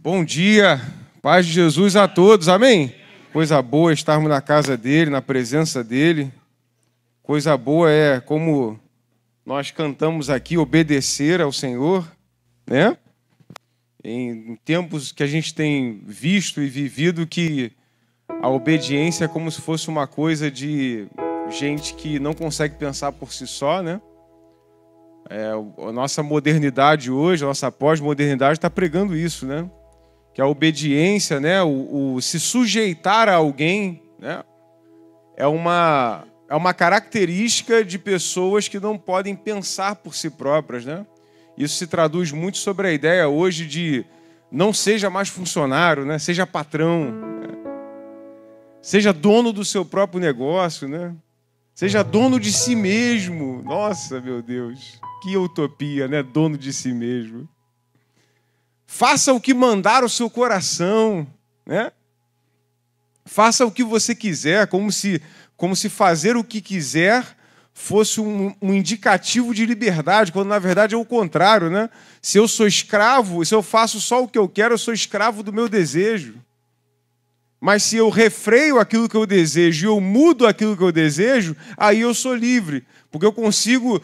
Bom dia, paz de Jesus a todos, amém? Coisa boa estarmos na casa dele, na presença dele. Coisa boa é, como nós cantamos aqui, obedecer ao Senhor, né? Em tempos que a gente tem visto e vivido que a obediência é como se fosse uma coisa de gente que não consegue pensar por si só, né? A nossa modernidade hoje, a nossa pós-modernidade está pregando isso, né? Que a obediência, né? O se sujeitar a alguém, né? É uma característica de pessoas que não podem pensar por si próprias, né? Isso se traduz muito sobre a ideia hoje de não seja mais funcionário, né? Seja patrão, né? Seja dono do seu próprio negócio, né? Seja dono de si mesmo. Nossa, meu Deus, que utopia, né? Dono de si mesmo. Faça o que mandar o seu coração, né? Faça o que você quiser, como se fazer o que quiser fosse um indicativo de liberdade, quando na verdade é o contrário, né? Se eu sou escravo, se eu faço só o que eu quero, eu sou escravo do meu desejo. Mas se eu refreio aquilo que eu desejo e eu mudo aquilo que eu desejo, aí eu sou livre, porque eu consigo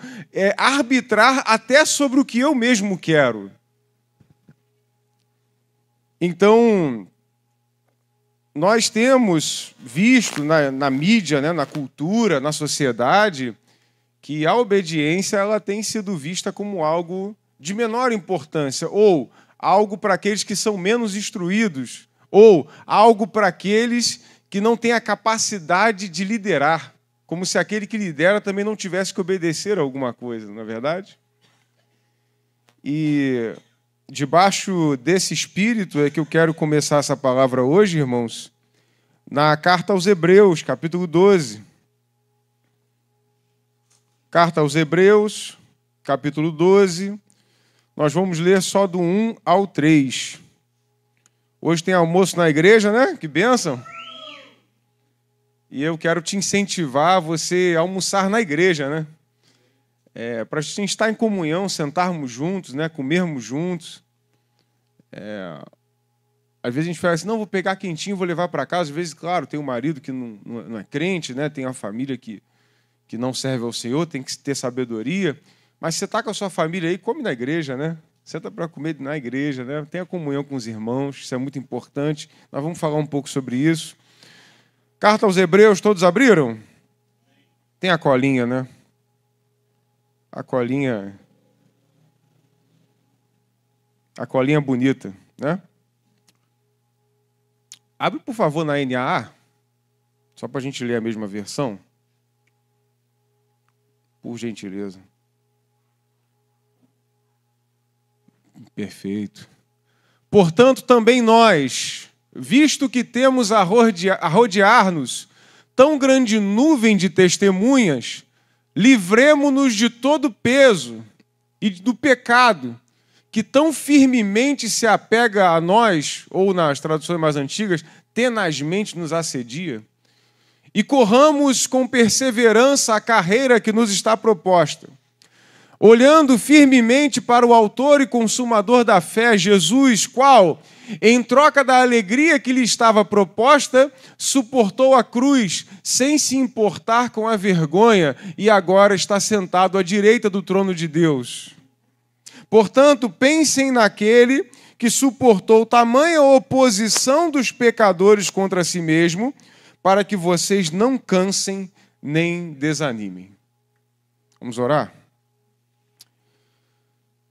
arbitrar até sobre o que eu mesmo quero. Então, nós temos visto na mídia, né, na cultura, na sociedade, que a obediência ela tem sido vista como algo de menor importância, ou algo para aqueles que são menos instruídos, ou algo para aqueles que não têm a capacidade de liderar, como se aquele que lidera também não tivesse que obedecer a alguma coisa, não é verdade? E debaixo desse espírito é que eu quero começar essa palavra hoje, irmãos, na carta aos Hebreus, capítulo 12. Carta aos Hebreus, capítulo 12. Nós vamos ler só do 1 ao 3. Hoje tem almoço na igreja, né? Que bênção! E eu quero te incentivar a você a almoçar na igreja, né? Para a gente estar em comunhão, sentarmos juntos, né? Comermos juntos. Às vezes a gente fala assim, não, vou pegar quentinho e vou levar para casa. Às vezes, claro, tem um marido que não é crente, né? Tem uma família que não serve ao Senhor, tem que ter sabedoria. Mas você está com a sua família aí, come na igreja, né? Senta para comer na igreja, né? Tenha comunhão com os irmãos, isso é muito importante. Nós vamos falar um pouco sobre isso. Carta aos Hebreus, todos abriram? Tem a colinha, né? A colinha bonita, né? Abre, por favor, na NAA, só para a gente ler a mesma versão. Por gentileza. Perfeito. Portanto, também nós, visto que temos a rodear-nos tão grande nuvem de testemunhas, livremo-nos de todo peso e do pecado que tão firmemente se apega a nós, ou nas traduções mais antigas, tenazmente nos assedia, e corramos com perseverança a carreira que nos está proposta, olhando firmemente para o autor e consumador da fé, Jesus, qual, em troca da alegria que lhe estava proposta, suportou a cruz, sem se importar com a vergonha, e agora está sentado à direita do trono de Deus. Portanto, pensem naquele que suportou tamanha oposição dos pecadores contra si mesmo, para que vocês não cansem nem desanimem. Vamos orar?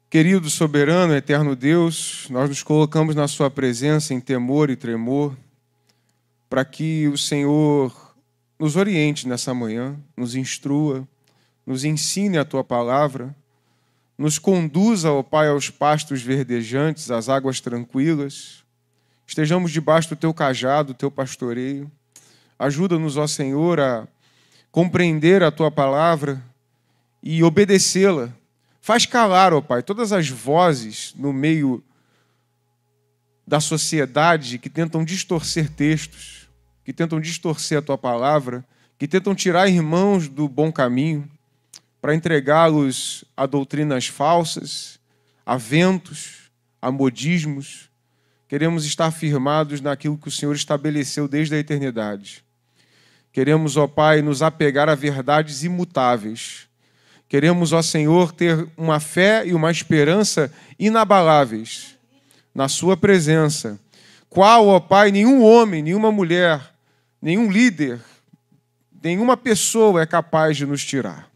Querido, soberano, eterno Deus, nós nos colocamos na sua presença em temor e tremor, para que o Senhor nos oriente nessa manhã, nos instrua, nos ensine a tua palavra, nos conduza, ó Pai, aos pastos verdejantes, às águas tranquilas. Estejamos debaixo do teu cajado, do teu pastoreio. Ajuda-nos, ó Senhor, a compreender a tua palavra e obedecê-la. Faz calar, ó Pai, todas as vozes no meio da sociedade que tentam distorcer textos, que tentam distorcer a tua palavra, que tentam tirar irmãos do bom caminho, para entregá-los a doutrinas falsas, a ventos, a modismos, Queremos estar firmados naquilo que o Senhor estabeleceu desde a eternidade. Queremos, ó Pai, nos apegar a verdades imutáveis. Queremos, ó Senhor, ter uma fé e uma esperança inabaláveis na Sua presença, qual, ó Pai, nenhum homem, nenhuma mulher, nenhum líder, nenhuma pessoa é capaz de nos tirar.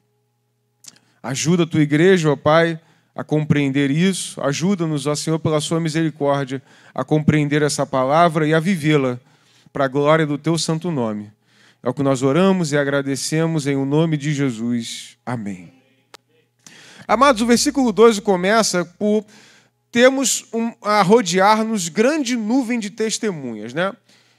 Ajuda a Tua igreja, ó Pai, a compreender isso. Ajuda-nos, ó Senhor, pela Sua misericórdia, a compreender essa palavra e a vivê-la para a glória do Teu santo nome. É o que nós oramos e agradecemos em o nome de Jesus. Amém. Amados, o versículo 12 começa por termos a rodear-nos grande nuvem de testemunhas, né?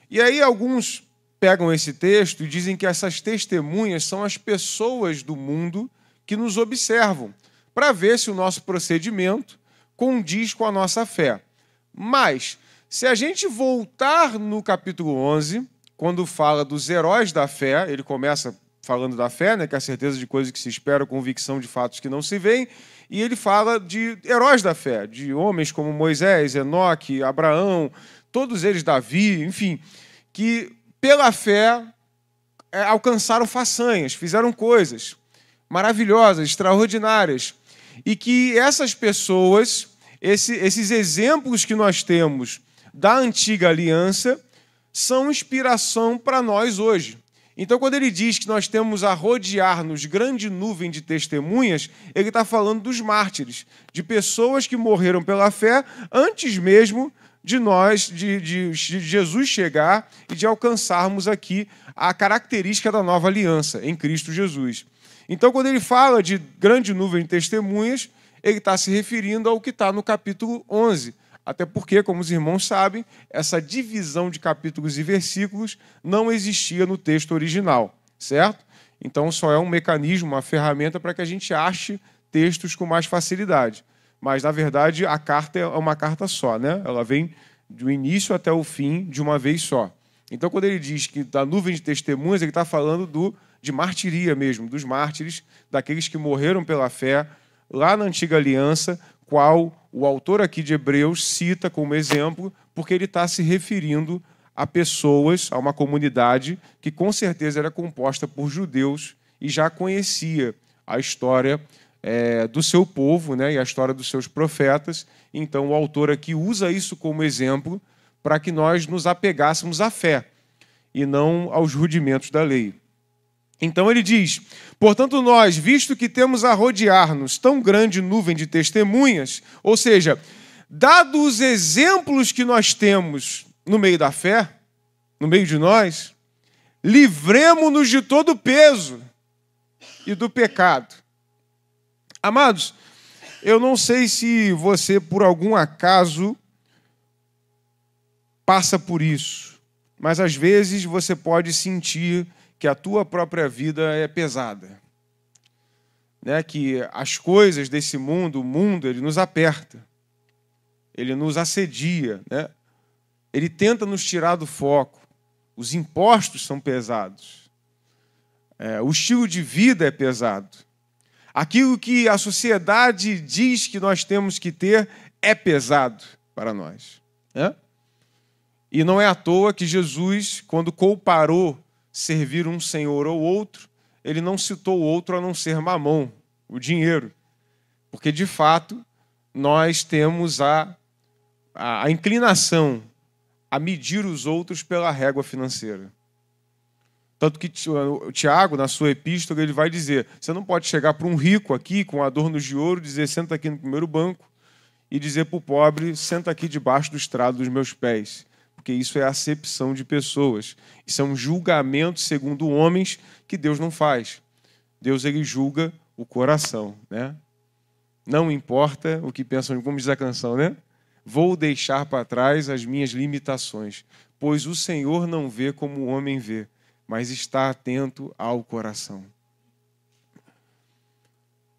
E aí alguns pegam esse texto e dizem que essas testemunhas são as pessoas do mundo que nos observam, para ver se o nosso procedimento condiz com a nossa fé. Mas, se a gente voltar no capítulo 11, quando fala dos heróis da fé, ele começa falando da fé, né, que é a certeza de coisas que se esperam, convicção de fatos que não se veem, e ele fala de heróis da fé, de homens como Moisés, Enoque, Abraão, todos eles, Davi, enfim, que pela fé alcançaram façanhas, fizeram coisas maravilhosas, extraordinárias, e que essas pessoas, esses exemplos que nós temos da antiga aliança, são inspiração para nós hoje. Então, quando ele diz que nós temos a rodear-nos grande nuvem de testemunhas, ele está falando dos mártires, de pessoas que morreram pela fé antes mesmo de nós, de Jesus chegar e de alcançarmos aqui a característica da nova aliança em Cristo Jesus. Então, quando ele fala de grande nuvem de testemunhas, ele está se referindo ao que está no capítulo 11. Até porque, como os irmãos sabem, essa divisão de capítulos e versículos não existia no texto original, certo? Então, só é um mecanismo, uma ferramenta para que a gente ache textos com mais facilidade. Mas, na verdade, a carta é uma carta só, né? Ela vem do início até o fim de uma vez só. Então, quando ele diz que da nuvem de testemunhas, ele está falando de martiria mesmo, dos mártires, daqueles que morreram pela fé lá na antiga aliança, qual o autor aqui de Hebreus cita como exemplo, porque ele está se referindo a pessoas, a uma comunidade que com certeza era composta por judeus e já conhecia a história do seu povo, né, e a história dos seus profetas. Então o autor aqui usa isso como exemplo para que nós nos apegássemos à fé e não aos rudimentos da lei. Então ele diz: portanto nós, visto que temos a rodear-nos tão grande nuvem de testemunhas, ou seja, dados os exemplos que nós temos no meio da fé, no meio de nós, livremo-nos de todo o peso e do pecado. Amados, eu não sei se você, por algum acaso, passa por isso, mas às vezes você pode sentir que a tua própria vida é pesada, né? Que as coisas desse mundo, o mundo, ele nos aperta, ele nos assedia, né? Ele tenta nos tirar do foco, os impostos são pesados, o estilo de vida é pesado, aquilo que a sociedade diz que nós temos que ter é pesado para nós, né? E não é à toa que Jesus, quando comparou servir um senhor ou outro, ele não citou outro a não ser Mamon, o dinheiro. Porque, de fato, nós temos a inclinação a medir os outros pela régua financeira. Tanto que o Tiago, na sua epístola, ele vai dizer: você não pode chegar para um rico aqui, com adornos de ouro, dizer, senta aqui no primeiro banco, e dizer para o pobre, senta aqui debaixo do estrado dos meus pés. Porque isso é acepção de pessoas. Isso é um julgamento segundo homens que Deus não faz. Deus, ele julga o coração, né? Não importa o que pensam, como diz a canção, né? Vou deixar para trás as minhas limitações, pois o Senhor não vê como o homem vê, mas está atento ao coração.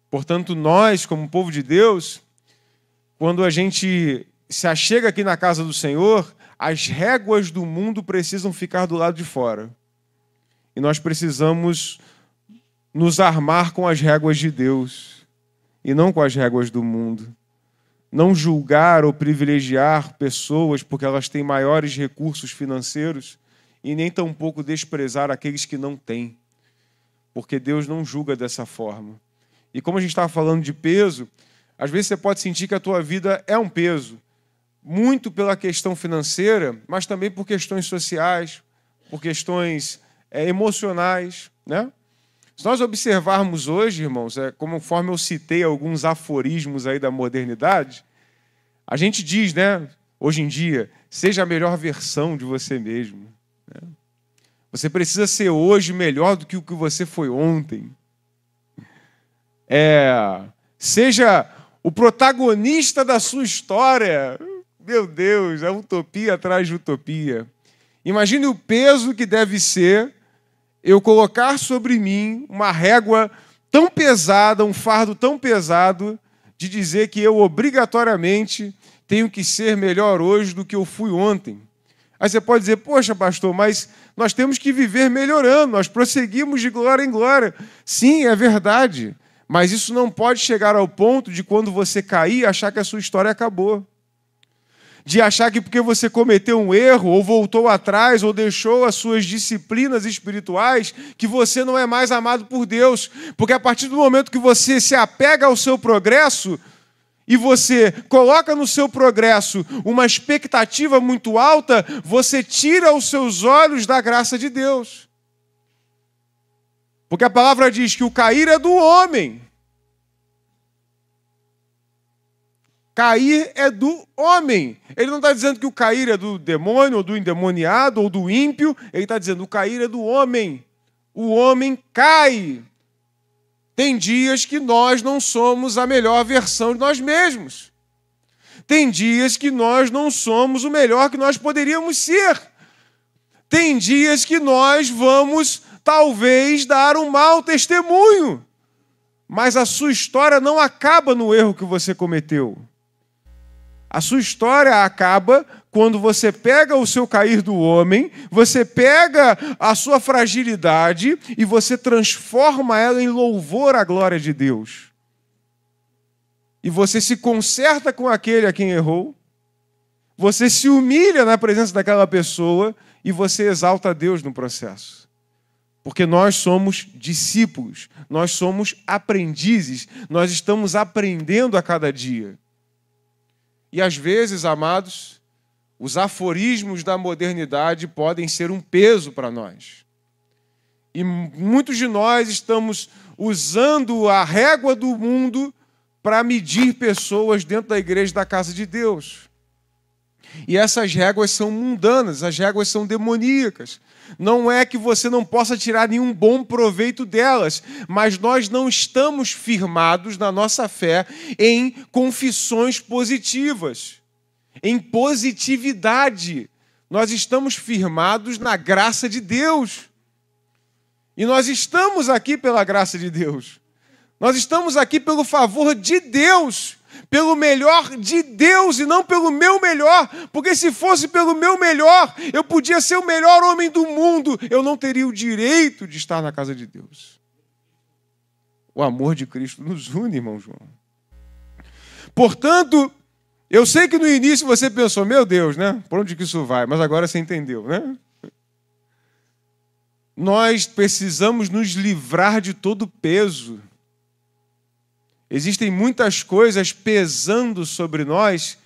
Portanto, nós, como povo de Deus, quando a gente se achega aqui na casa do Senhor, as réguas do mundo precisam ficar do lado de fora. E nós precisamos nos armar com as réguas de Deus e não com as réguas do mundo. não julgar ou privilegiar pessoas porque elas têm maiores recursos financeiros e nem tampouco desprezar aqueles que não têm, porque Deus não julga dessa forma. E como a gente estava falando de peso, às vezes você pode sentir que a tua vida é um peso, muito pela questão financeira, mas também por questões sociais, por questões emocionais, né? Se nós observarmos hoje, irmãos, conforme eu citei alguns aforismos aí da modernidade, a gente diz, né, hoje em dia, seja a melhor versão de você mesmo. Né? Você precisa ser hoje melhor do que o que você foi ontem. Seja o protagonista da sua história. Meu Deus, é utopia atrás de utopia. Imagine o peso que deve ser eu colocar sobre mim uma régua tão pesada, um fardo tão pesado, de dizer que eu obrigatoriamente tenho que ser melhor hoje do que eu fui ontem. Aí você pode dizer, poxa, pastor, mas nós temos que viver melhorando, nós prosseguimos de glória em glória. Sim, é verdade, mas isso não pode chegar ao ponto de quando você cair, achar que a sua história acabou. De achar que porque você cometeu um erro, ou voltou atrás, ou deixou as suas disciplinas espirituais, que você não é mais amado por Deus. Porque a partir do momento que você se apega ao seu progresso, e você coloca no seu progresso uma expectativa muito alta, você tira os seus olhos da graça de Deus. Porque a palavra diz que o cair é do homem. Cair é do homem. Ele não está dizendo que o cair é do demônio, ou do endemoniado, ou do ímpio. Ele está dizendo que o cair é do homem. O homem cai. Tem dias que nós não somos a melhor versão de nós mesmos. Tem dias que nós não somos o melhor que nós poderíamos ser. Tem dias que nós vamos, talvez, dar um mau testemunho. Mas a sua história não acaba no erro que você cometeu. A sua história acaba quando você pega o seu cair do homem, você pega a sua fragilidade e você transforma ela em louvor à glória de Deus. E você se conserta com aquele a quem errou, você se humilha na presença daquela pessoa e você exalta a Deus no processo. Porque nós somos discípulos, nós somos aprendizes, nós estamos aprendendo a cada dia. E às vezes, amados, os aforismos da modernidade podem ser um peso para nós. E muitos de nós estamos usando a régua do mundo para medir pessoas dentro da igreja da casa de Deus. E essas réguas são mundanas, as réguas são demoníacas. Não é que você não possa tirar nenhum bom proveito delas, mas nós não estamos firmados na nossa fé em confissões positivas, em positividade. Nós estamos firmados na graça de Deus. E nós estamos aqui pela graça de Deus. Nós estamos aqui pelo favor de Deus, pelo melhor de Deus e não pelo meu melhor, porque se fosse pelo meu melhor, eu podia ser o melhor homem do mundo, eu não teria o direito de estar na casa de Deus. O amor de Cristo nos une, irmão João. Portanto, eu sei que no início você pensou, meu Deus, né? Por onde que isso vai? Mas agora você entendeu, né? Nós precisamos nos livrar de todo peso. Existem muitas coisas pesando sobre nós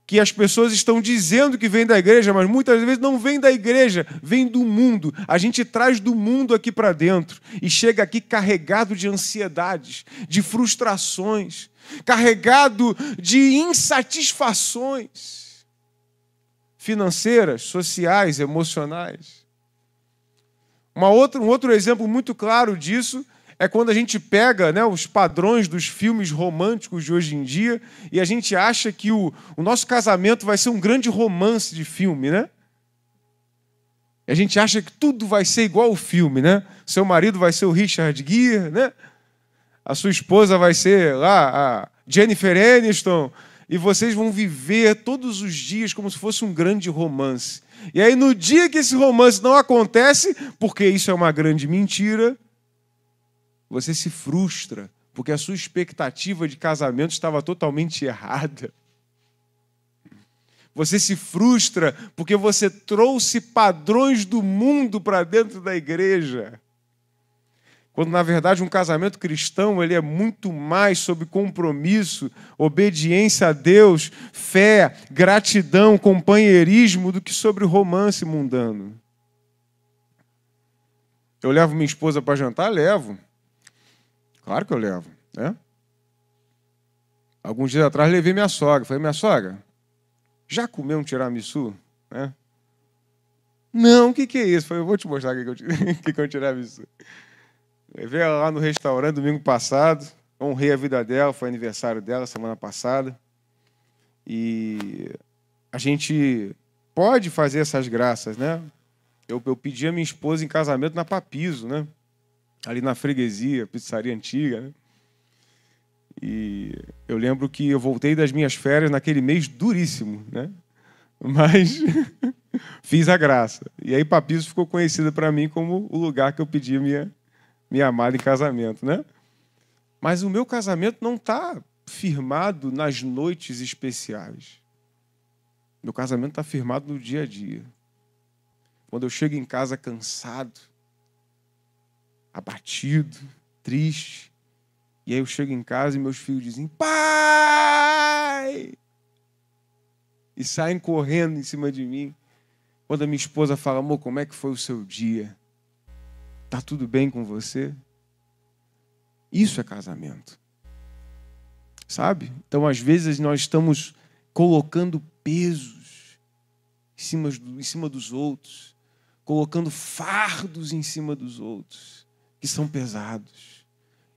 que as pessoas estão dizendo que vem da igreja, mas muitas vezes não vem da igreja, vem do mundo. A gente traz do mundo aqui para dentro e chega aqui carregado de ansiedades, de frustrações, carregado de insatisfações financeiras, sociais, emocionais. Um outro exemplo muito claro disso é quando a gente pega, né, os padrões dos filmes românticos de hoje em dia e a gente acha que o nosso casamento vai ser um grande romance de filme, né? E a gente acha que tudo vai ser igual ao filme, né? Seu marido vai ser o Richard Gere, né? A sua esposa vai ser lá a Jennifer Aniston e vocês vão viver todos os dias como se fosse um grande romance. E aí no dia que esse romance não acontece, porque isso é uma grande mentira, você se frustra, porque a sua expectativa de casamento estava totalmente errada. Você se frustra porque você trouxe padrões do mundo para dentro da igreja. Quando, na verdade, um casamento cristão ele é muito mais sobre compromisso, obediência a Deus, fé, gratidão, companheirismo, do que sobre romance mundano. Eu levo minha esposa para jantar? Levo. Claro que eu levo, né? Alguns dias atrás levei minha sogra. Falei, minha sogra, já comeu um tiramisu? Né? Não, o que é isso? Falei, eu vou te mostrar o que é um tiramisu. Levei ela lá no restaurante domingo passado, honrei a vida dela, foi aniversário dela semana passada. E a gente pode fazer essas graças, né? Eu pedi a minha esposa em casamento na Papiso, né? Ali na freguesia, pizzaria antiga, né? E eu lembro que eu voltei das minhas férias naquele mês duríssimo, né? Mas fiz a graça. E aí Papiso ficou conhecida para mim como o lugar que eu pedi minha amada em casamento, né? Mas o meu casamento não está firmado nas noites especiais. Meu casamento está firmado no dia a dia. Quando eu chego em casa cansado, abatido, triste, e aí eu chego em casa e meus filhos dizem, pai! E saem correndo em cima de mim. Quando a minha esposa fala, amor, como é que foi o seu dia? Tá tudo bem com você? Isso é casamento. Sabe? Então, às vezes, nós estamos colocando pesos em cima dos outros, colocando fardos em cima dos outros, que são pesados.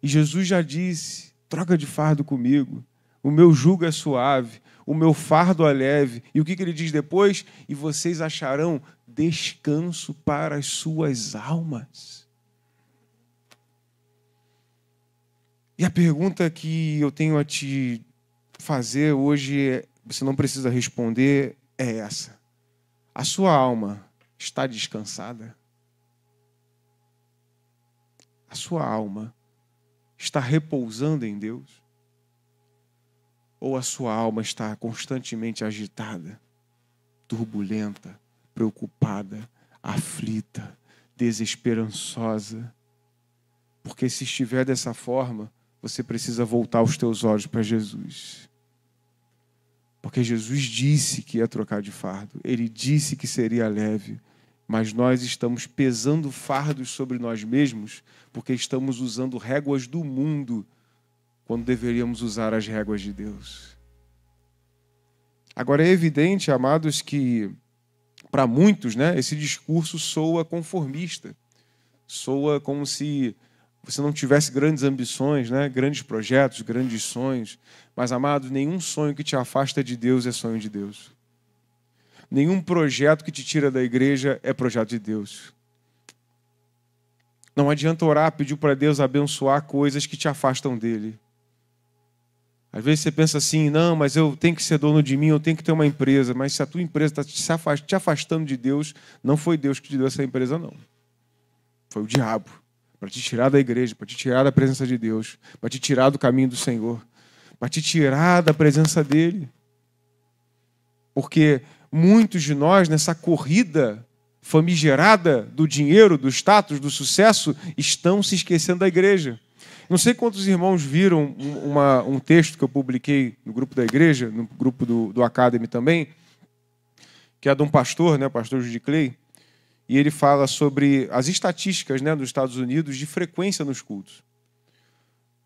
E Jesus já disse, troca de fardo comigo, o meu jugo é suave, o meu fardo é leve. E o que ele diz depois? E vocês acharão descanso para as suas almas. E a pergunta que eu tenho a te fazer hoje, você não precisa responder, é essa. A sua alma está descansada? A sua alma está repousando em Deus? Ou a sua alma está constantemente agitada, turbulenta, preocupada, aflita, desesperançosa? Porque se estiver dessa forma, você precisa voltar os teus olhos para Jesus. Porque Jesus disse que ia trocar de fardo. Ele disse que seria leve. Mas nós estamos pesando fardos sobre nós mesmos porque estamos usando réguas do mundo quando deveríamos usar as réguas de Deus. Agora é evidente, amados, que para muitos, né, esse discurso soa conformista. Soa como se você não tivesse grandes ambições, né, grandes projetos, grandes sonhos. Mas, amados, nenhum sonho que te afasta de Deus é sonho de Deus. Nenhum projeto que te tira da igreja é projeto de Deus. Não adianta orar, pedir para Deus abençoar coisas que te afastam dele. Às vezes você pensa assim, não, mas eu tenho que ser dono de mim, eu tenho que ter uma empresa. Mas se a tua empresa está te afastando de Deus, não foi Deus que te deu essa empresa, não. Foi o diabo, para te tirar da igreja, para te tirar da presença de Deus, para te tirar do caminho do Senhor, para te tirar da presença dele. Porque muitos de nós, nessa corrida famigerada do dinheiro, do status, do sucesso, estão se esquecendo da igreja. Não sei quantos irmãos viram um texto que eu publiquei no grupo da igreja, no grupo do Academy também, que é de um pastor, né, o pastor Judy Clay, e ele fala sobre as estatísticas, né, dos Estados Unidos de frequência nos cultos.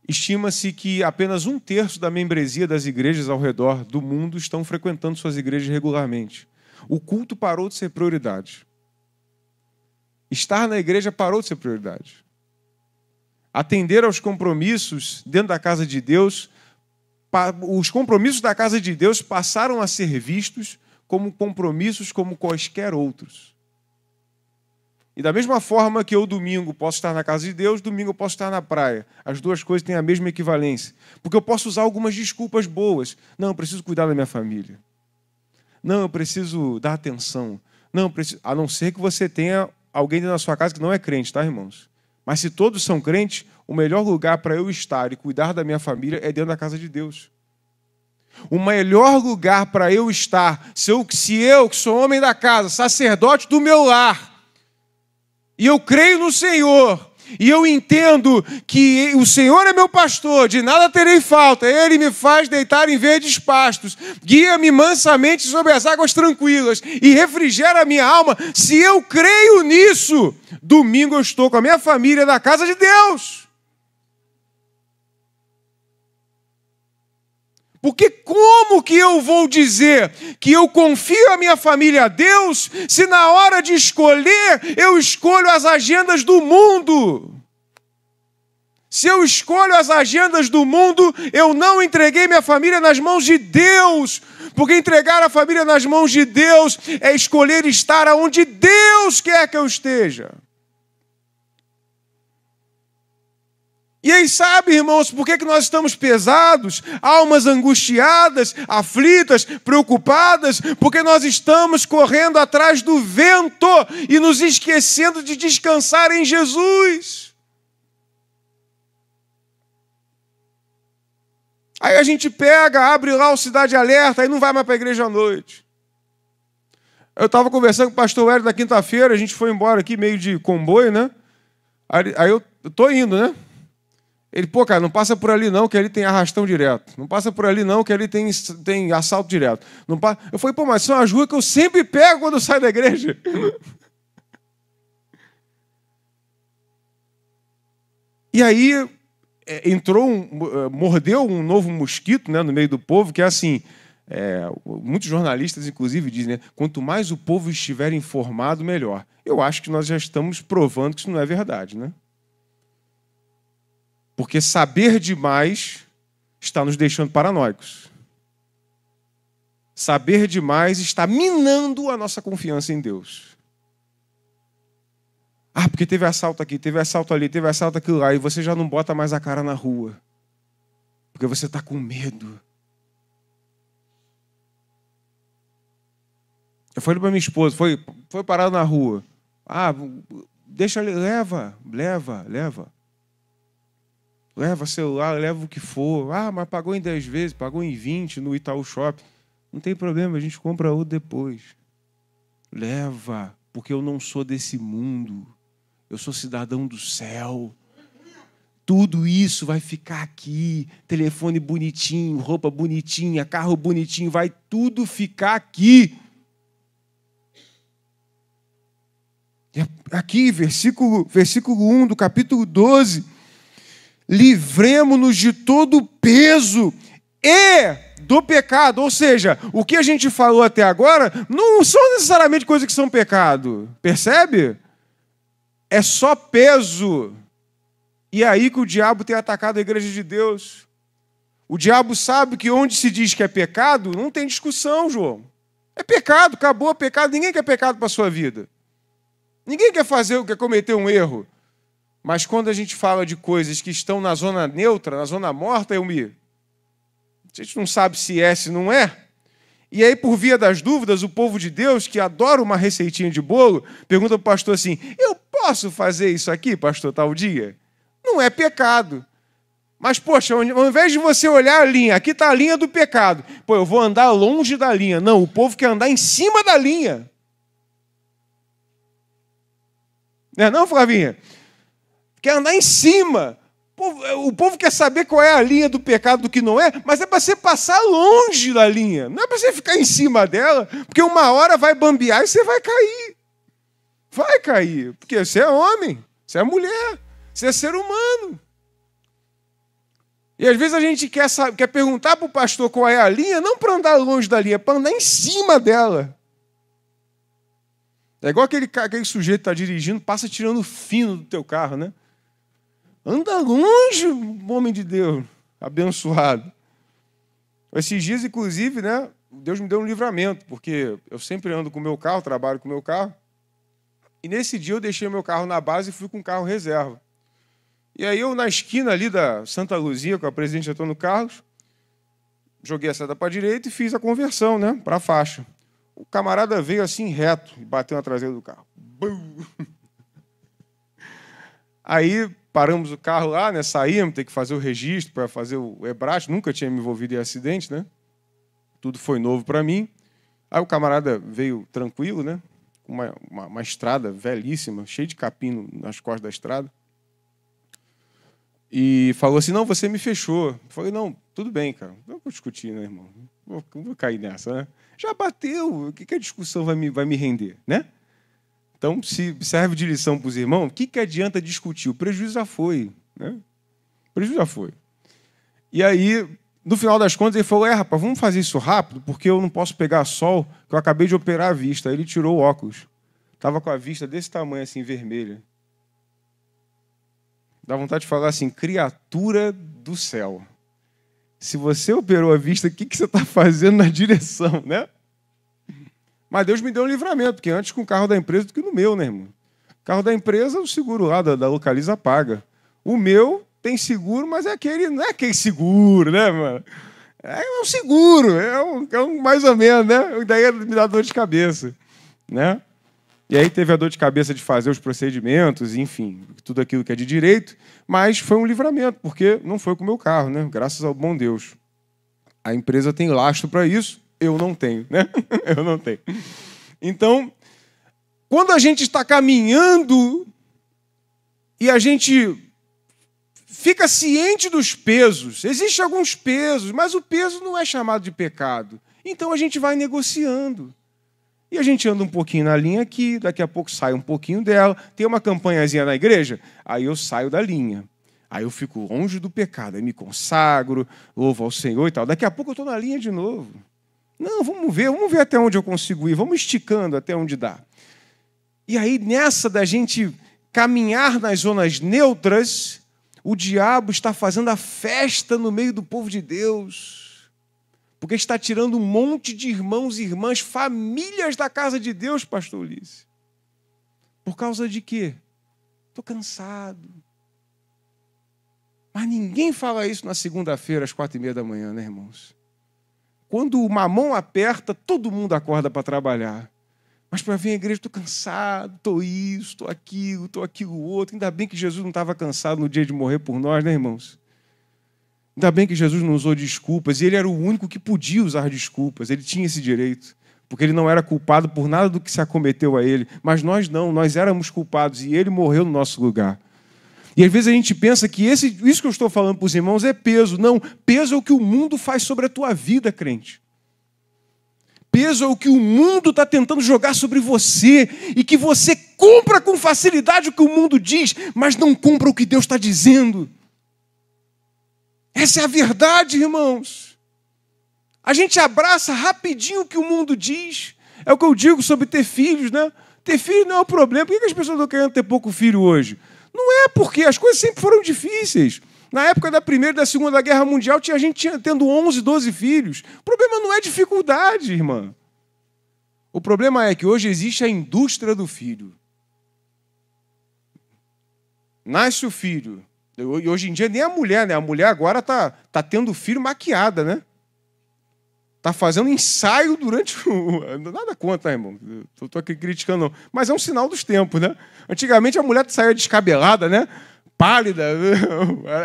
Estima-se que apenas 1/3 da membresia das igrejas ao redor do mundo estão frequentando suas igrejas regularmente. O culto parou de ser prioridade. Estar na igreja parou de ser prioridade. Atender aos compromissos dentro da casa de Deus, os compromissos da casa de Deus passaram a ser vistos como compromissos como quaisquer outros. E da mesma forma que eu domingo posso estar na casa de Deus, domingo eu posso estar na praia. As duas coisas têm a mesma equivalência. Porque eu posso usar algumas desculpas boas. Não, eu preciso cuidar da minha família. Não, eu preciso dar atenção. Não, a não ser que você tenha alguém na sua casa que não é crente, tá, irmãos? Mas se todos são crentes, o melhor lugar para eu estar e cuidar da minha família é dentro da casa de Deus. O melhor lugar para eu estar, se eu, que sou homem da casa, sacerdote do meu lar, e eu creio no Senhor, e eu entendo que o Senhor é meu pastor, de nada terei falta, Ele me faz deitar em verdes pastos, guia-me mansamente sobre as águas tranquilas e refrigera a minha alma. Se eu creio nisso, domingo eu estou com a minha família na casa de Deus. Porque como que eu vou dizer que eu confio a minha família a Deus, se na hora de escolher, eu escolho as agendas do mundo? Se eu escolho as agendas do mundo, eu não entreguei minha família nas mãos de Deus. Porque entregar a família nas mãos de Deus é escolher estar onde Deus quer que eu esteja. E aí, sabe, irmãos, por que nós estamos pesados, almas angustiadas, aflitas, preocupadas? Porque nós estamos correndo atrás do vento e nos esquecendo de descansar em Jesus. Aí a gente pega, abre lá o Cidade Alerta, aí não vai mais para a igreja à noite. Eu estava conversando com o pastor Hélio na quinta-feira, a gente foi embora aqui meio de comboio, né? Aí eu estou indo, né? Ele, pô, cara, não passa por ali não, que ali tem arrastão direto. Não passa por ali não, que ali tem assalto direto. Não passa... Eu falei, pô, mas são as ruas que eu sempre pego quando eu saio da igreja. E aí mordeu um novo mosquito, né, no meio do povo, que é assim, muitos jornalistas, inclusive, dizem, né, quanto mais o povo estiver informado, melhor. Eu acho que nós já estamos provando que isso não é verdade, né? Porque saber demais está nos deixando paranoicos. Saber demais está minando a nossa confiança em Deus. Ah, porque teve assalto aqui, teve assalto ali, teve assalto aquilo lá, e você já não bota mais a cara na rua. Porque você está com medo. Eu falei para minha esposa, foi parado na rua. Ah, deixa ali, leva. Leva celular, leva o que for. Ah, mas pagou em 10 vezes, pagou em 20 no Itaú Shopping. Não tem problema, a gente compra outro depois. Leva, porque eu não sou desse mundo. Eu sou cidadão do céu. Tudo isso vai ficar aqui. Telefone bonitinho, roupa bonitinha, carro bonitinho, vai tudo ficar aqui. Aqui, versículo 1 do capítulo 12. Livremo-nos de todo o peso e do pecado. Ou seja, o que a gente falou até agora não são necessariamente coisas que são pecado. Percebe? É só peso. E é aí que o diabo tem atacado a igreja de Deus. O diabo sabe que onde se diz que é pecado, não tem discussão, João. É pecado, acabou o pecado. Ninguém quer pecado para a sua vida. Ninguém quer cometer um erro. Mas quando a gente fala de coisas que estão na zona neutra, na zona morta, a gente não sabe se é, se não é. E aí, por via das dúvidas, o povo de Deus, que adora uma receitinha de bolo, pergunta para o pastor assim, eu posso fazer isso aqui, pastor, tal dia? Não é pecado. Mas, poxa, ao invés de você olhar a linha, aqui está a linha do pecado. Pô, eu vou andar longe da linha. Não, o povo quer andar em cima da linha. Não é não, Flavinha? Quer andar em cima. O povo quer saber qual é a linha do pecado do que não é, mas é para você passar longe da linha. Não é para você ficar em cima dela, porque uma hora vai bambear e você vai cair. Vai cair, porque você é homem, você é mulher, você é ser humano. E às vezes a gente quer perguntar para o pastor qual é a linha, não para andar longe da linha, para andar em cima dela. É igual aquele sujeito que está dirigindo, passa tirando fino do teu carro, né? Anda longe, homem de Deus, abençoado. Esses dias, inclusive, né, Deus me deu um livramento, porque eu sempre ando com o meu carro, trabalho com o meu carro, e nesse dia eu deixei o meu carro na base e fui com o carro reserva. E aí eu, na esquina ali da Santa Luzia, com a Presidente Antônio Carlos, joguei a seta para a direita e fiz a conversão, né, para a faixa. O camarada veio assim reto e bateu na traseira do carro. Bum! Aí paramos o carro lá, né? Saímos, tem que fazer o registro para fazer o EBRAT. Nunca tinha me envolvido em acidente, né? Tudo foi novo para mim. Aí o camarada veio tranquilo, né? Uma estrada velhíssima, cheia de capim nas costas da estrada. E falou assim, não, você me fechou. Eu falei, não, tudo bem, cara. Não vou discutir, né, irmão? Não vou cair nessa, né? Já bateu, o que a discussão vai me render, né? Então, se serve de lição para os irmãos, o que adianta discutir? O prejuízo já foi, né? O prejuízo já foi. E aí, no final das contas, ele falou, rapaz, vamos fazer isso rápido, porque eu não posso pegar sol, que eu acabei de operar a vista. Aí ele tirou o óculos. Estava com a vista desse tamanho, assim, vermelha. Dá vontade de falar assim, criatura do céu. Se você operou a vista, o que você está fazendo na direção, né? Mas Deus me deu um livramento, porque antes com o carro da empresa do que no meu, né, irmão? O carro da empresa, o seguro lá da Localiza paga. O meu tem seguro, mas não é aquele seguro, né, mano? É um seguro, é um mais ou menos, né? Daí me dá dor de cabeça, né? E aí teve a dor de cabeça de fazer os procedimentos, enfim, tudo aquilo que é de direito, mas foi um livramento, porque não foi com o meu carro, né? Graças ao bom Deus. A empresa tem lastro para isso, eu não tenho, né? Eu não tenho. Então, quando a gente está caminhando e a gente fica ciente dos pesos, existem alguns pesos, mas o peso não é chamado de pecado. Então a gente vai negociando. E a gente anda um pouquinho na linha aqui, daqui a pouco sai um pouquinho dela. Tem uma campanhazinha na igreja, aí eu saio da linha. Aí eu fico longe do pecado, aí me consagro, louvo ao Senhor e tal. Daqui a pouco eu estou na linha de novo. Não, vamos ver até onde eu consigo ir, vamos esticando até onde dá. E aí, nessa da gente caminhar nas zonas neutras, o diabo está fazendo a festa no meio do povo de Deus. Porque está tirando um monte de irmãos e irmãs, famílias da casa de Deus, pastor Ulisses. Por causa de quê? Estou cansado. Mas ninguém fala isso na segunda-feira, às 4h30 da manhã, né, irmãos? Quando o mamão aperta, todo mundo acorda para trabalhar. Mas para vir à igreja, estou cansado, estou isso, estou aquilo outro. Ainda bem que Jesus não estava cansado no dia de morrer por nós, né, irmãos? Ainda bem que Jesus não usou desculpas, e ele era o único que podia usar desculpas, ele tinha esse direito, porque ele não era culpado por nada do que se acometeu a ele, mas nós não, nós éramos culpados, e ele morreu no nosso lugar. E às vezes a gente pensa que isso que eu estou falando para os irmãos é peso. Não, peso é o que o mundo faz sobre a tua vida, crente. Peso é o que o mundo está tentando jogar sobre você, e que você cumpra com facilidade o que o mundo diz, mas não cumpra o que Deus está dizendo. Essa é a verdade, irmãos. A gente abraça rapidinho o que o mundo diz. É o que eu digo sobre ter filhos, né? Ter filho não é o problema. Por que as pessoas estão querendo ter pouco filho hoje? Não é porque as coisas sempre foram difíceis. Na época da Primeira e da Segunda Guerra Mundial, tinha gente tendo 11, 12 filhos. O problema não é dificuldade, irmã. O problema é que hoje existe a indústria do filho. Nasce o filho. E hoje em dia nem a mulher, né? A mulher agora tá tendo filho maquiada, né? Tá fazendo ensaio durante o... Nada contra, irmão. Estou aqui criticando, não. Mas é um sinal dos tempos, né? Antigamente a mulher saía descabelada, né? Pálida.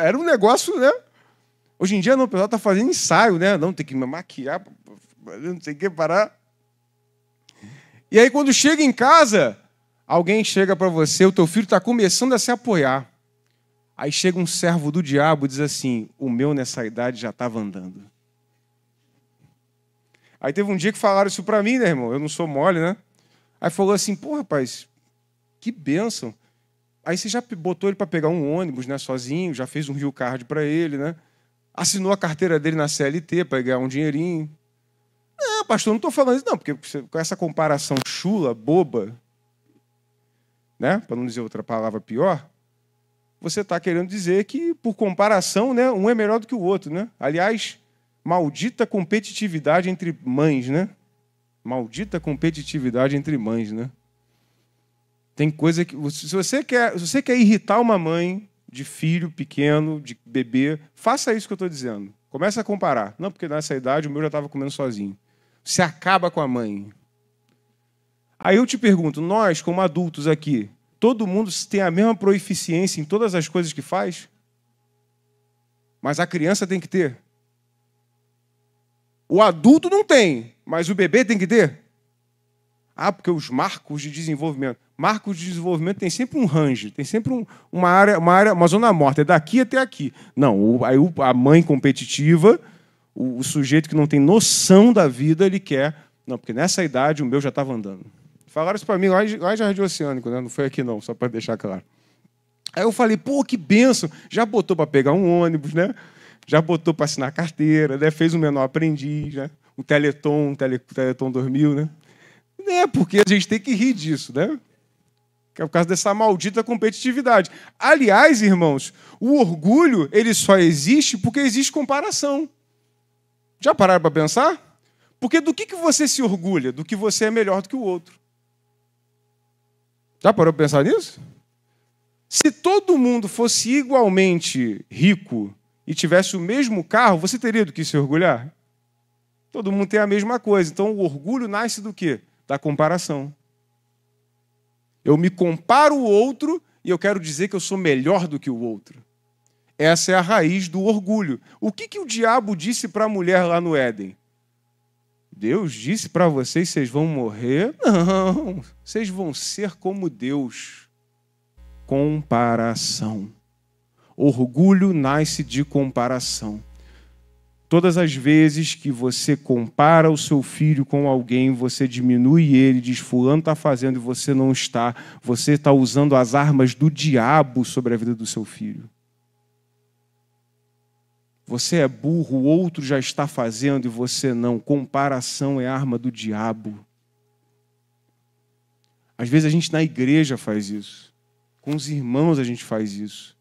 Era um negócio, né? Hoje em dia não, o pessoal está fazendo ensaio, né? Não, tem que me maquiar, não sei o que, parar. E aí quando chega em casa, alguém chega para você, o teu filho está começando a se apoiar. Aí chega um servo do diabo e diz assim, o meu nessa idade já estava andando. Aí teve um dia que falaram isso para mim, né, irmão? Eu não sou mole, né? Aí falou assim, pô, rapaz, que bênção. Aí você já botou ele para pegar um ônibus, né, sozinho, já fez um Rio Card para ele, né? Assinou a carteira dele na CLT para ganhar um dinheirinho. Não, pastor, não estou falando isso, não, porque com essa comparação chula, boba, né? Para não dizer outra palavra pior, você está querendo dizer que, por comparação, né, um é melhor do que o outro, né? Aliás, maldita competitividade entre mães, né? Maldita competitividade entre mães, né? Tem coisa que... Se você quer irritar uma mãe de filho pequeno, de bebê, faça isso que eu estou dizendo. Começa a comparar. Não, porque nessa idade o meu já estava comendo sozinho. Você acaba com a mãe. Aí eu te pergunto, nós, como adultos aqui, todo mundo tem a mesma proeficiência em todas as coisas que faz? Mas a criança tem que ter. O adulto não tem, mas o bebê tem que ter. Ah, porque os marcos de desenvolvimento. Marcos de desenvolvimento tem sempre um range, tem sempre uma zona morta. É daqui até aqui. Não, aí a mãe competitiva, o sujeito que não tem noção da vida, ele quer. Não, porque nessa idade o meu já estava andando. Falaram isso para mim lá em Jardim Oceânico, né? Não foi aqui não, só para deixar claro. Aí eu falei, pô, que bênção. Já botou para pegar um ônibus, né? Já botou para assinar carteira, né? Fez um menor aprendiz, né? O Teleton 2000, né? É, porque a gente tem que rir disso, né? Que é por causa dessa maldita competitividade. Aliás, irmãos, o orgulho, ele só existe porque existe comparação. Já pararam para pensar? Porque do que você se orgulha? Do que você é melhor do que o outro. Já parou para pensar nisso? Se todo mundo fosse igualmente rico e tivesse o mesmo carro, você teria do que se orgulhar? Todo mundo tem a mesma coisa. Então, o orgulho nasce do quê? Da comparação. Eu me comparo ao outro e eu quero dizer que eu sou melhor do que o outro. Essa é a raiz do orgulho. O que o diabo disse para a mulher lá no Éden? Deus disse para vocês, vocês vão morrer? Não, vocês vão ser como Deus. Comparação. Orgulho nasce de comparação. Todas as vezes que você compara o seu filho com alguém, você diminui ele, diz, fulano está fazendo e você não está. Você está usando as armas do diabo sobre a vida do seu filho. Você é burro, o outro já está fazendo e você não. Comparação é arma do diabo. Às vezes a gente na igreja faz isso. Com os irmãos a gente faz isso.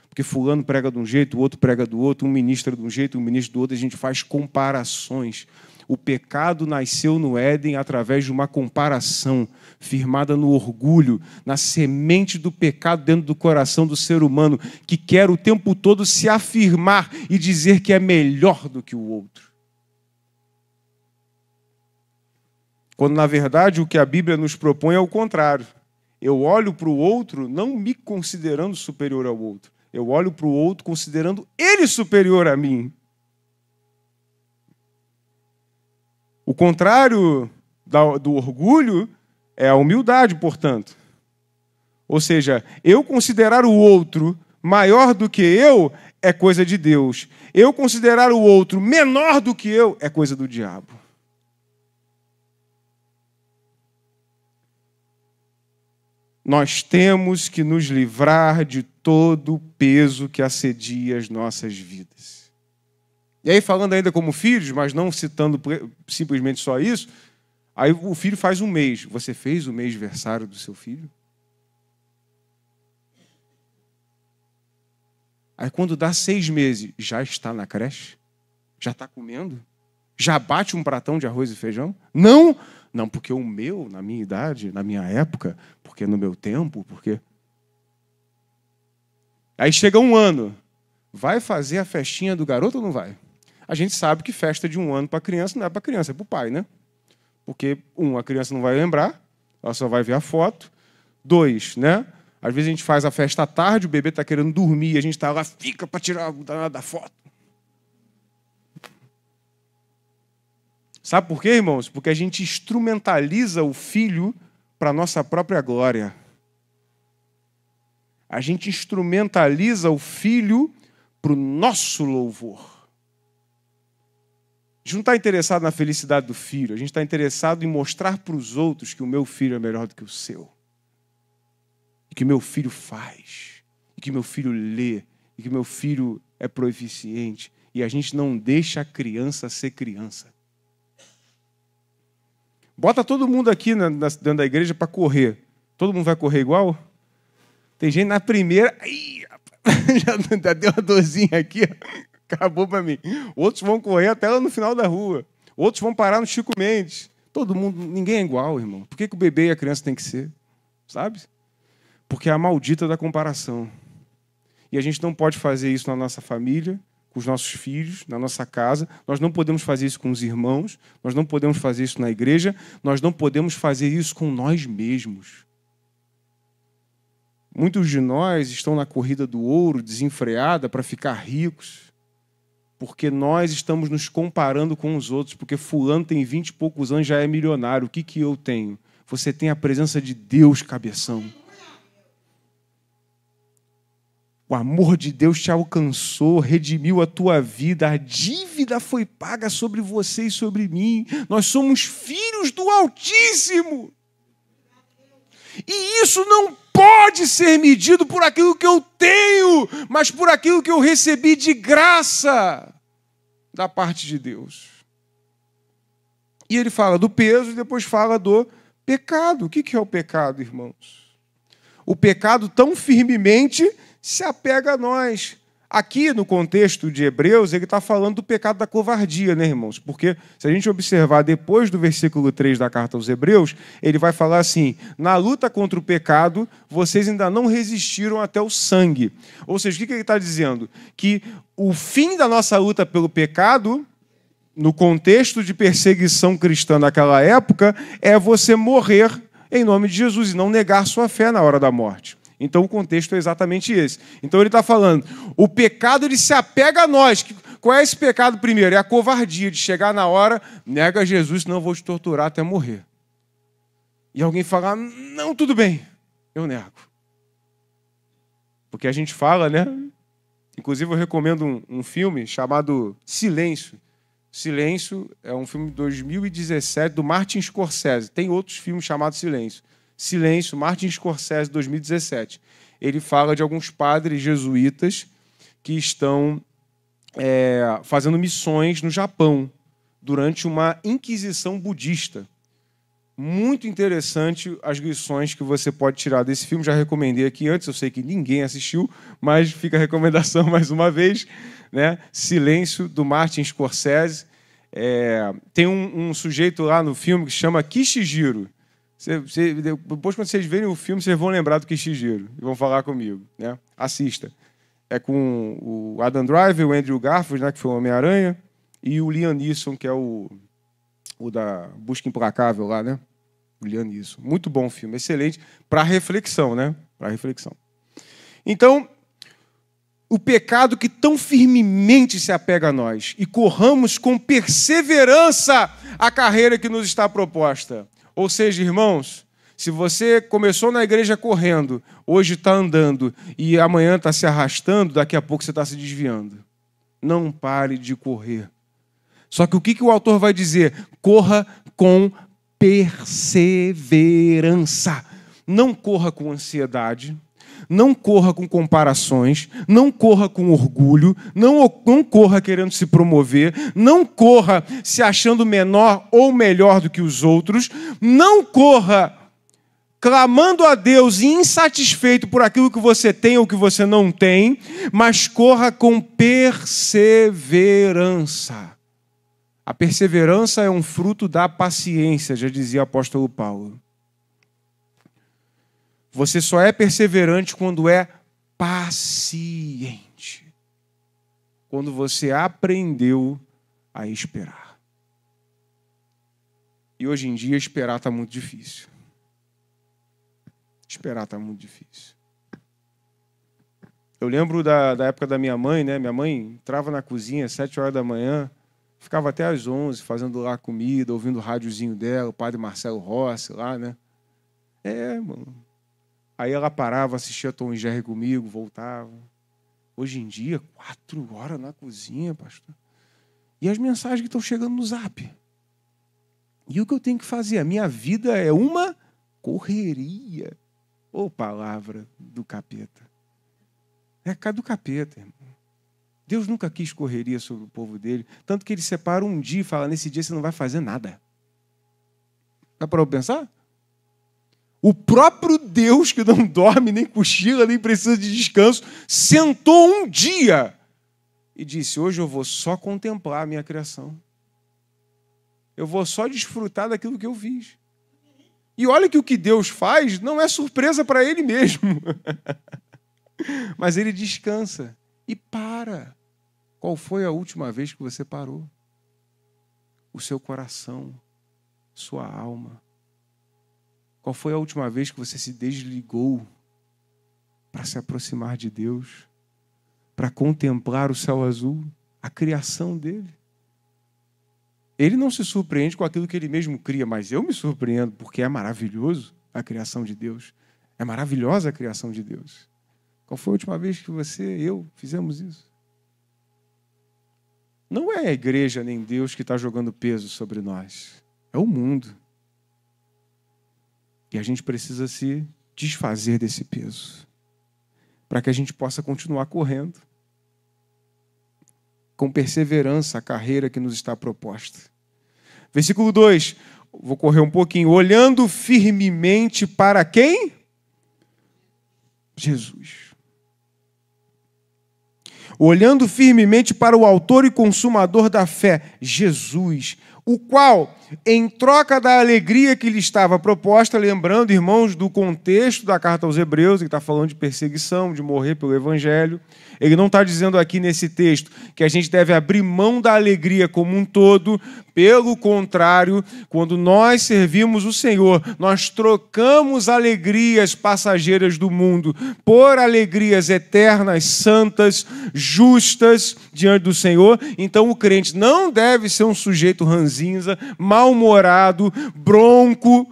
Porque fulano prega de um jeito, o outro prega do outro, um ministra de um jeito, um ministro do outro, a gente faz comparações. O pecado nasceu no Éden através de uma comparação, firmada no orgulho, na semente do pecado dentro do coração do ser humano, que quer o tempo todo se afirmar e dizer que é melhor do que o outro. Quando, na verdade, o que a Bíblia nos propõe é o contrário. Eu olho para o outro não me considerando superior ao outro. Eu olho para o outro considerando ele superior a mim. O contrário do orgulho é a humildade, portanto. Ou seja, eu considerar o outro maior do que eu é coisa de Deus. Eu considerar o outro menor do que eu é coisa do diabo. Nós temos que nos livrar de todo o peso que assedia as nossas vidas. E aí, falando ainda como filhos, mas não citando simplesmente só isso, aí o filho faz um mês. Você fez o mêsversário do seu filho? Aí quando dá 6 meses, já está na creche? Já está comendo? Já bate um pratão de arroz e feijão? Não! Não, porque o meu, na minha idade, na minha época, porque no meu tempo, porque... Aí chega 1 ano. Vai fazer a festinha do garoto ou não vai? A gente sabe que festa de 1 ano para criança não é para criança, é para o pai, né? Porque, a criança não vai lembrar, ela só vai ver a foto. 2, né? Às vezes a gente faz a festa à tarde, o bebê está querendo dormir, a gente está lá, fica para tirar da foto. Sabe por quê, irmãos? Porque a gente instrumentaliza o filho para a nossa própria glória. A gente instrumentaliza o filho para o nosso louvor. A gente não está interessado na felicidade do filho, a gente está interessado em mostrar para os outros que o meu filho é melhor do que o seu. E que meu filho faz, e que meu filho lê, e que meu filho é proficiente. E a gente não deixa a criança ser criança. Bota todo mundo aqui dentro da igreja para correr. Todo mundo vai correr igual? Tem gente na primeira... Ai, já deu uma dorzinha aqui, acabou para mim. Outros vão correr até lá no final da rua. Outros vão parar no Chico Mendes. Todo mundo, ninguém é igual, irmão. Por que o bebê e a criança tem que ser? Sabe? Porque é a maldita da comparação. E a gente não pode fazer isso na nossa família, com os nossos filhos, na nossa casa. Nós não podemos fazer isso com os irmãos. Nós não podemos fazer isso na igreja. Nós não podemos fazer isso com nós mesmos. Muitos de nós estão na corrida do ouro, desenfreada, para ficar ricos. porque nós estamos nos comparando com os outros, porque fulano tem 20 e poucos anos, já é milionário. O que eu tenho? Você tem a presença de Deus, cabeção. O amor de Deus te alcançou, redimiu a tua vida, a dívida foi paga sobre você e sobre mim. Nós somos filhos do Altíssimo. E isso não pode ser medido por aquilo que eu tenho, mas por aquilo que eu recebi de graça da parte de Deus. E ele fala do peso e depois fala do pecado. O que é o pecado, irmãos? O pecado tão firmemente se apega a nós. Aqui, no contexto de Hebreus, ele está falando do pecado da covardia, né, irmãos? Porque, se a gente observar depois do versículo 3 da carta aos Hebreus, ele vai falar assim: na luta contra o pecado, vocês ainda não resistiram até o sangue. Ou seja, o que ele está dizendo? Que o fim da nossa luta pelo pecado, no contexto de perseguição cristã naquela época, é você morrer em nome de Jesus e não negar sua fé na hora da morte. Então o contexto é exatamente esse. Então ele está falando, o pecado ele se apega a nós. Qual é esse pecado primeiro? É a covardia de chegar na hora, nega Jesus, senão eu vou te torturar até morrer. E alguém falar, não, tudo bem, eu nego. Porque a gente fala, né? Inclusive eu recomendo um filme chamado Silêncio. Silêncio é um filme de 2017 do Martin Scorsese. Tem outros filmes chamados Silêncio. Silêncio, Martin Scorsese, 2017. Ele fala de alguns padres jesuítas que estão fazendo missões no Japão durante uma inquisição budista. Muito interessante as lições que você pode tirar desse filme. Já recomendei aqui antes, eu sei que ninguém assistiu, mas fica a recomendação mais uma vez, né? Silêncio, do Martin Scorsese. Tem um sujeito lá no filme que se chama Kishijiro. Depois, quando vocês verem o filme, vocês vão lembrar do Kishijiro e vão falar comigo, né? Assista. É com o Adam Driver, o Andrew Garfield, né, que foi o Homem-Aranha, e o Liam Neeson, que é o da Busca Implacável lá, né? O Liam Neeson. Muito bom filme, excelente para reflexão, né? Para reflexão. Então, o pecado que tão firmemente se apega a nós e corramos com perseverança a carreira que nos está proposta. Ou seja, irmãos, se você começou na igreja correndo, hoje está andando e amanhã está se arrastando, daqui a pouco você está se desviando. Não pare de correr. Só que o que o autor vai dizer? Corra com perseverança. Não corra com ansiedade, não corra com comparações, não corra com orgulho, não corra querendo se promover, não corra se achando menor ou melhor do que os outros, não corra clamando a Deus e insatisfeito por aquilo que você tem ou que você não tem, mas corra com perseverança. A perseverança é um fruto da paciência, já dizia o apóstolo Paulo. Você só é perseverante quando é paciente. Quando você aprendeu a esperar. E hoje em dia esperar está muito difícil. Esperar está muito difícil. Eu lembro da época da minha mãe, né? Minha mãe entrava na cozinha às 7 horas da manhã, ficava até às 11 fazendo lá comida, ouvindo o rádiozinho dela, o padre Marcelo Rossi lá, né? Mano. Aí ela parava, assistia Tom e Jerry comigo, voltava. Hoje em dia, 4 horas na cozinha, pastor. E as mensagens que estão chegando no Zap. E o que eu tenho que fazer? A minha vida é uma correria. Ô, palavra do capeta. É do capeta, irmão. Deus nunca quis correria sobre o povo dele. Tanto que ele separa um dia e fala, nesse dia você não vai fazer nada. Dá para eu pensar? O próprio Deus, que não dorme, nem cochila, nem precisa de descanso, sentou um dia e disse, hoje eu vou só contemplar a minha criação. Eu vou só desfrutar daquilo que eu fiz. E olha que o que Deus faz não é surpresa para Ele mesmo. Mas Ele descansa e para. Qual foi a última vez que você parou? O seu coração, sua alma. Qual foi a última vez que você se desligou para se aproximar de Deus? Para contemplar o céu azul, a criação dele. Ele não se surpreende com aquilo que ele mesmo cria, mas eu me surpreendo porque é maravilhoso a criação de Deus. É maravilhosa a criação de Deus. Qual foi a última vez que você e eu fizemos isso? Não é a igreja nem Deus que está jogando peso sobre nós. É o mundo. E a gente precisa se desfazer desse peso para que a gente possa continuar correndo com perseverança a carreira que nos está proposta. Versículo 2, vou correr um pouquinho. Olhando firmemente para quem? Jesus. Olhando firmemente para o autor e consumador da fé, Jesus, o qual, em troca da alegria que lhe estava proposta, lembrando, irmãos, do contexto da carta aos Hebreus, que está falando de perseguição, de morrer pelo Evangelho, ele não está dizendo aqui nesse texto que a gente deve abrir mão da alegria como um todo. Pelo contrário, quando nós servimos o Senhor, nós trocamos alegrias passageiras do mundo por alegrias eternas, santas, justas diante do Senhor. Então o crente não deve ser um sujeito ranzinza, mal-humorado, bronco,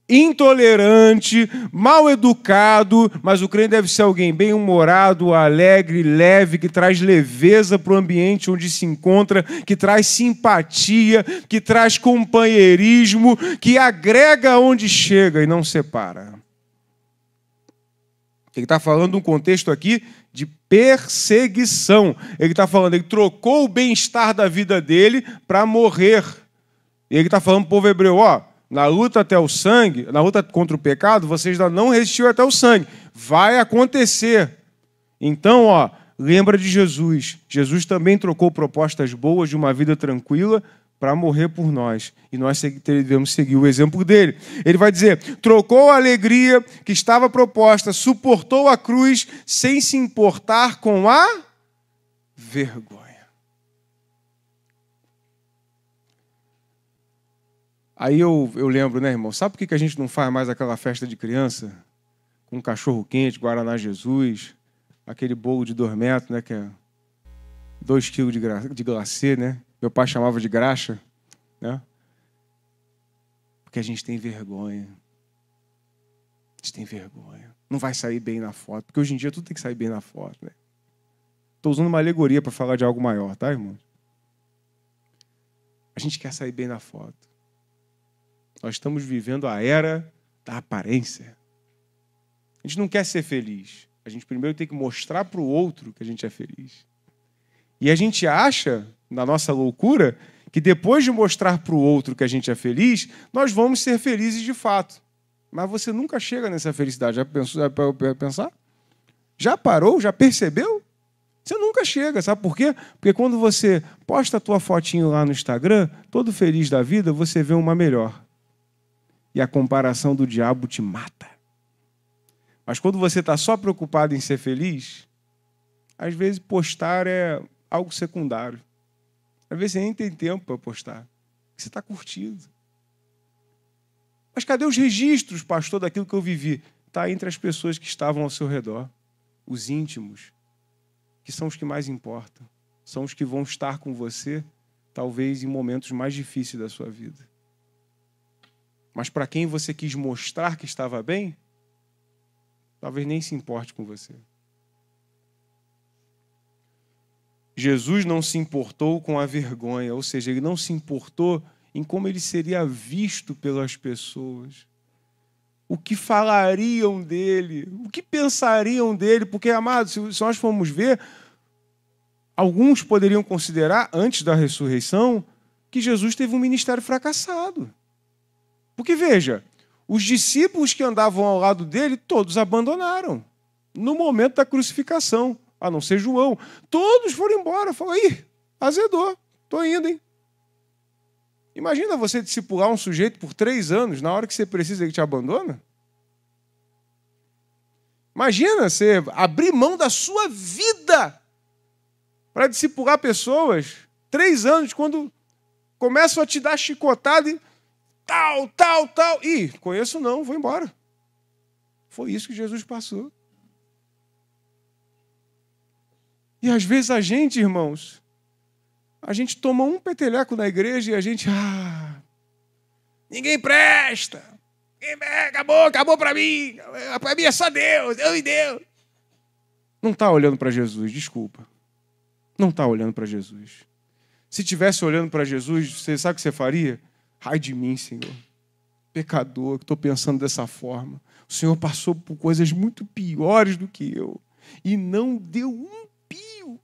intolerante, mal educado, mas o crente deve ser alguém bem-humorado, alegre, leve, que traz leveza para o ambiente onde se encontra, que traz simpatia, que traz companheirismo, que agrega onde chega e não separa. Ele está falando de um contexto aqui de perseguição. Ele está falando, ele trocou o bem-estar da vida dele para morrer. E ele está falando para o povo hebreu, na luta até o sangue, na luta contra o pecado, vocês ainda não resistiu até o sangue. Vai acontecer. Então, lembra de Jesus. Jesus também trocou propostas boas de uma vida tranquila para morrer por nós. E nós devemos seguir o exemplo dele. Ele vai dizer, trocou a alegria que estava proposta, suportou a cruz sem se importar com a vergonha. Aí eu lembro, né, irmão? Sabe por que a gente não faz mais aquela festa de criança? Com cachorro quente, Guaraná Jesus, aquele bolo de 2 metros, né, que é 2 quilos de glacê, né? Meu pai chamava de graxa, né? Porque a gente tem vergonha. A gente tem vergonha. Não vai sair bem na foto, porque hoje em dia tudo tem que sair bem na foto, né? Estou usando uma alegoria para falar de algo maior, tá, irmão? A gente quer sair bem na foto. Nós estamos vivendo a era da aparência. A gente não quer ser feliz. A gente primeiro tem que mostrar para o outro que a gente é feliz. E a gente acha, na nossa loucura, que depois de mostrar para o outro que a gente é feliz, nós vamos ser felizes de fato. Mas você nunca chega nessa felicidade. Já pensou, pensar? Já parou? Já percebeu? Você nunca chega, sabe por quê? Porque quando você posta a tua fotinho lá no Instagram, todo feliz da vida, você vê uma melhor. E a comparação do diabo te mata. Mas quando você está só preocupado em ser feliz, às vezes postar é algo secundário. Às vezes você nem tem tempo para postar. Você está curtindo. Mas cadê os registros, pastor, daquilo que eu vivi? Está entre as pessoas que estavam ao seu redor. Os íntimos, que são os que mais importam. São os que vão estar com você, talvez em momentos mais difíceis da sua vida. Mas para quem você quis mostrar que estava bem, talvez nem se importe com você. Jesus não se importou com a vergonha, ou seja, ele não se importou em como ele seria visto pelas pessoas. O que falariam dele, o que pensariam dele, porque, amados, se nós formos ver, alguns poderiam considerar, antes da ressurreição, que Jesus teve um ministério fracassado. Porque, veja, os discípulos que andavam ao lado dele, todos abandonaram. No momento da crucificação, a não ser João. Todos foram embora. Falaram, azedou, estou indo, hein? Imagina você discipular um sujeito por 3 anos, na hora que você precisa, ele te abandona. Imagina você abrir mão da sua vida para discipular pessoas. 3 anos, quando começam a te dar chicotada e tal. Conheço não, vou embora. Foi isso que Jesus passou. E às vezes a gente, irmãos, A gente toma um peteleco na igreja e a gente... ninguém presta. Acabou para mim. Para mim é só Deus, eu e Deus. Não está olhando para Jesus, desculpa. Não está olhando para Jesus. Se estivesse olhando para Jesus, você sabe o que você faria? Ai de mim, Senhor. Pecador, que estou pensando dessa forma. O Senhor passou por coisas muito piores do que eu. E não deu um pio.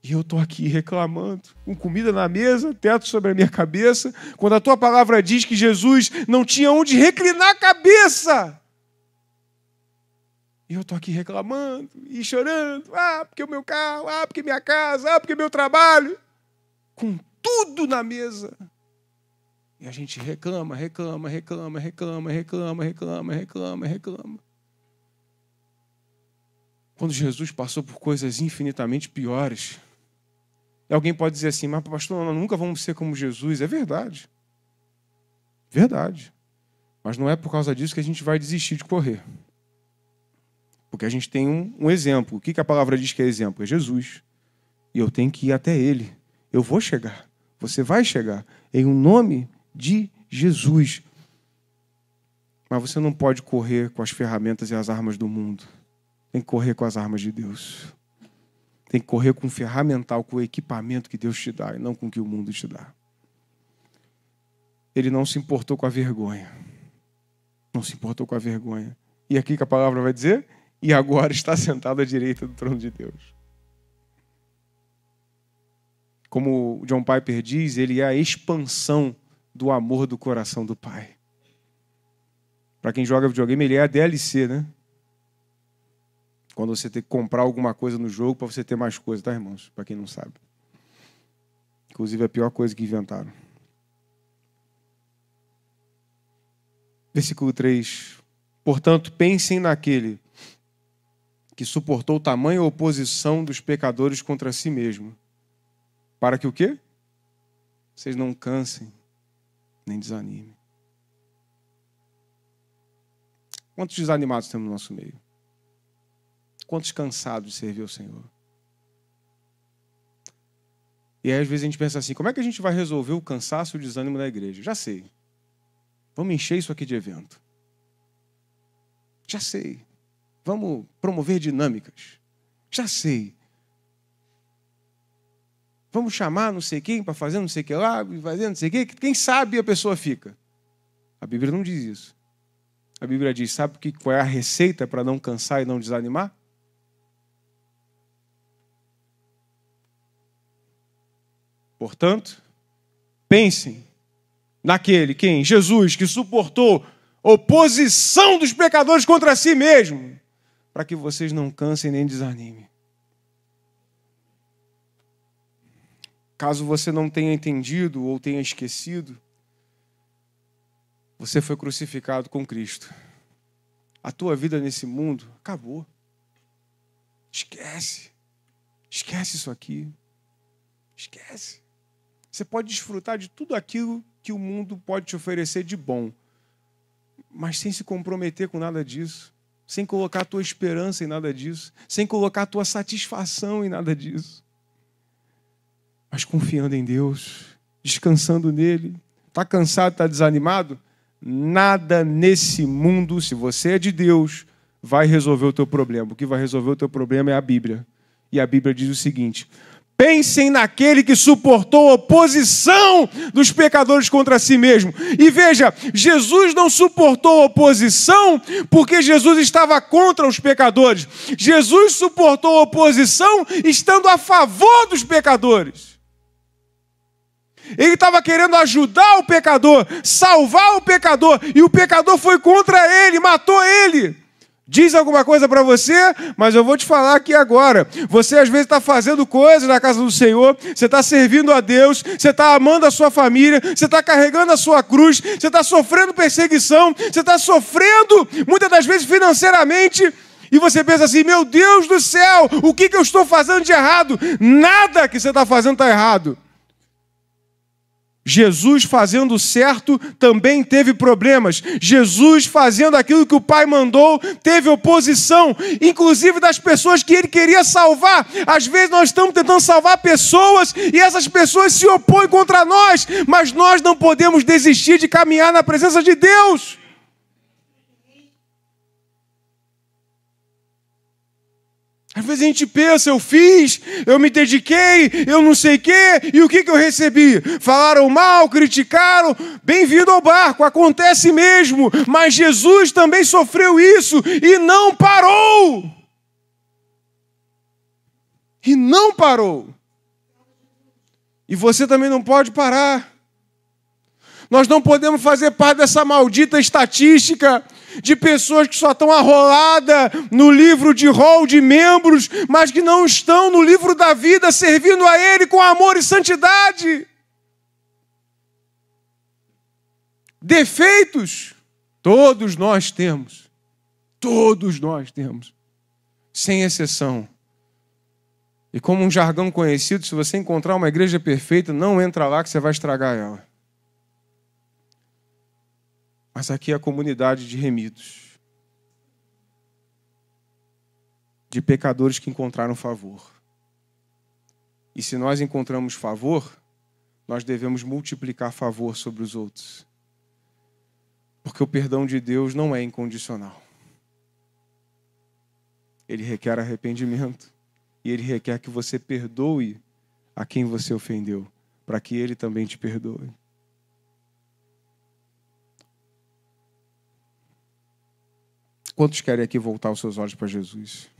E eu estou aqui reclamando, com comida na mesa, teto sobre a minha cabeça, quando a tua palavra diz que Jesus não tinha onde reclinar a cabeça. E eu estou aqui reclamando e chorando. Porque o meu carro, porque minha casa, porque meu trabalho. Com tudo na mesa. E a gente reclama. Quando Jesus passou por coisas infinitamente piores. E alguém pode dizer assim, mas pastor, nós nunca vamos ser como Jesus. É verdade. Verdade. Mas não é por causa disso que a gente vai desistir de correr. Porque a gente tem um exemplo. O que a palavra diz que é exemplo? É Jesus. E eu tenho que ir até Ele. Eu vou chegar. Você vai chegar. Em nome de Jesus. Mas você não pode correr com as ferramentas e as armas do mundo. Tem que correr com as armas de Deus. Tem que correr com o ferramental, com o equipamento que Deus te dá e não com o que o mundo te dá. Ele não se importou com a vergonha. Não se importou com a vergonha. E aqui que a palavra vai dizer... E agora está sentado à direita do trono de Deus. Como o John Piper diz, ele é a expansão do amor do coração do Pai. Para quem joga videogame, ele é a DLC, né? Quando você tem que comprar alguma coisa no jogo para você ter mais coisa, tá, irmãos? Para quem não sabe. Inclusive, é a pior coisa que inventaram. Versículo 3. Portanto, pensem naquele que suportou tamanha oposição dos pecadores contra si mesmo. Para que o quê? Vocês não cansem, nem desanimem. Quantos desanimados temos no nosso meio? Quantos cansados de servir ao Senhor? E aí, às vezes, a gente pensa assim, como é que a gente vai resolver o cansaço e o desânimo da igreja? Já sei. Vamos encher isso aqui de evento. Já sei. Vamos promover dinâmicas. Já sei. Vamos chamar não sei quem para fazer não sei o que lá, fazer não sei o que. Quem sabe a pessoa fica. A Bíblia não diz isso. A Bíblia diz, sabe qual é a receita para não cansar e não desanimar? Portanto, pensem naquele, quem? Jesus, que suportou oposição dos pecadores contra si mesmo. Para que vocês não cansem nem desanimem. Caso você não tenha entendido ou tenha esquecido, você foi crucificado com Cristo. A tua vida nesse mundo acabou. Esquece. Esquece isso aqui. Esquece. Você pode desfrutar de tudo aquilo que o mundo pode te oferecer de bom, mas sem se comprometer com nada disso. Sem colocar a tua esperança em nada disso. Sem colocar a tua satisfação em nada disso. Mas confiando em Deus. Descansando nele. Está cansado, está desanimado? Nada nesse mundo, se você é de Deus, vai resolver o teu problema. O que vai resolver o teu problema é a Bíblia. E a Bíblia diz o seguinte... Pensem naquele que suportou a oposição dos pecadores contra si mesmo. E veja, Jesus não suportou a oposição porque Jesus estava contra os pecadores. Jesus suportou a oposição estando a favor dos pecadores. Ele estava querendo ajudar o pecador, salvar o pecador, e o pecador foi contra ele, matou ele. Diz alguma coisa para você, mas eu vou te falar aqui agora. Você às vezes está fazendo coisas na casa do Senhor, você está servindo a Deus, você está amando a sua família, você está carregando a sua cruz, você está sofrendo perseguição, você está sofrendo, muitas das vezes financeiramente, e você pensa assim, meu Deus do céu, o que eu estou fazendo de errado? Nada que você está fazendo está errado. Jesus fazendo certo também teve problemas. Jesus fazendo aquilo que o Pai mandou teve oposição, inclusive das pessoas que ele queria salvar. Às vezes nós estamos tentando salvar pessoas e essas pessoas se opõem contra nós, mas nós não podemos desistir de caminhar na presença de Deus. Às vezes a gente pensa, eu fiz, eu me dediquei, eu não sei o quê, e o que eu recebi? Falaram mal, criticaram, bem-vindo ao barco, acontece mesmo, mas Jesus também sofreu isso e não parou. E não parou. E você também não pode parar. Nós não podemos fazer parte dessa maldita estatística de pessoas que só estão arroladas no livro de rol de membros, mas que não estão no livro da vida, servindo a Ele com amor e santidade. Defeitos, todos nós temos. Todos nós temos. Sem exceção. E como um jargão conhecido, se você encontrar uma igreja perfeita, não entra lá que você vai estragar ela. Mas aqui é a comunidade de remidos. De pecadores que encontraram favor. E se nós encontramos favor, nós devemos multiplicar favor sobre os outros. Porque o perdão de Deus não é incondicional. Ele requer arrependimento. E Ele requer que você perdoe a quem você ofendeu, para que Ele também te perdoe. Quantos querem aqui voltar os seus olhos para Jesus?